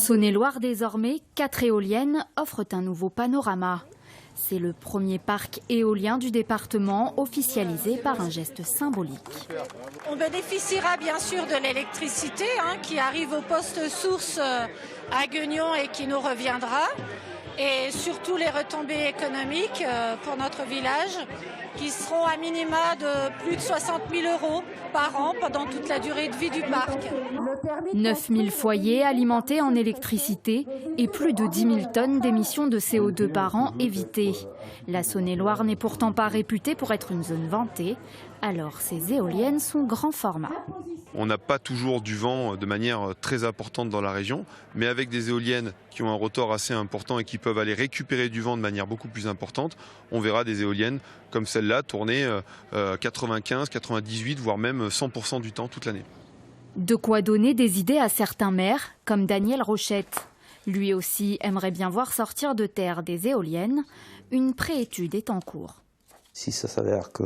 Saône-et-Loire, désormais, 4 éoliennes offrent un nouveau panorama. C'est le premier parc éolien du département officialisé par un geste symbolique. On bénéficiera bien sûr de l'électricité qui arrive au poste source à Guignon et qui nous reviendra. Et surtout les retombées économiques pour notre village qui seront à minima de plus de 60 000 € par an pendant toute la durée de vie du parc. 9 000 foyers alimentés en électricité et plus de 10 000 tonnes d'émissions de CO2 par an évitées. La Saône-et-Loire n'est pourtant pas réputée pour être une zone vantée, alors ces éoliennes sont grand format. On n'a pas toujours du vent de manière très importante dans la région, mais avec des éoliennes qui ont un rotor assez important et qui peuvent aller récupérer du vent de manière beaucoup plus importante, on verra des éoliennes comme celle-là tourner 95, 98, voire même 100% du temps toute l'année. De quoi donner des idées à certains maires, comme Daniel Rochette. Lui aussi aimerait bien voir sortir de terre des éoliennes. Une préétude est en cours. Si ça s'avère que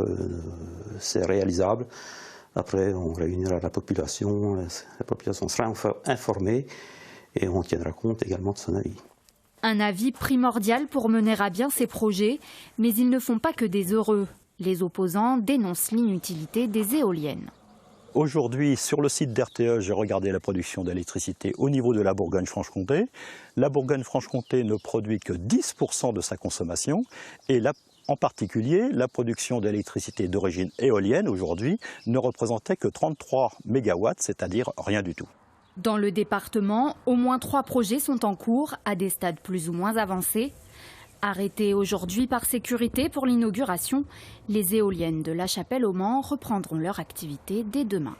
c'est réalisable, après on réunira la population sera informée et on tiendra compte également de son avis. Un avis primordial pour mener à bien ces projets, mais ils ne font pas que des heureux. Les opposants dénoncent l'inutilité des éoliennes. Aujourd'hui, sur le site d'RTE, j'ai regardé la production d'électricité au niveau de la Bourgogne-Franche-Comté. La Bourgogne-Franche-Comté ne produit que 10% de sa consommation et en particulier, la production d'électricité d'origine éolienne aujourd'hui ne représentait que 33 MW, c'est-à-dire rien du tout. Dans le département, au moins 3 projets sont en cours à des stades plus ou moins avancés. Arrêtées aujourd'hui par sécurité pour l'inauguration, les éoliennes de La Chapelle au Mans reprendront leur activité dès demain.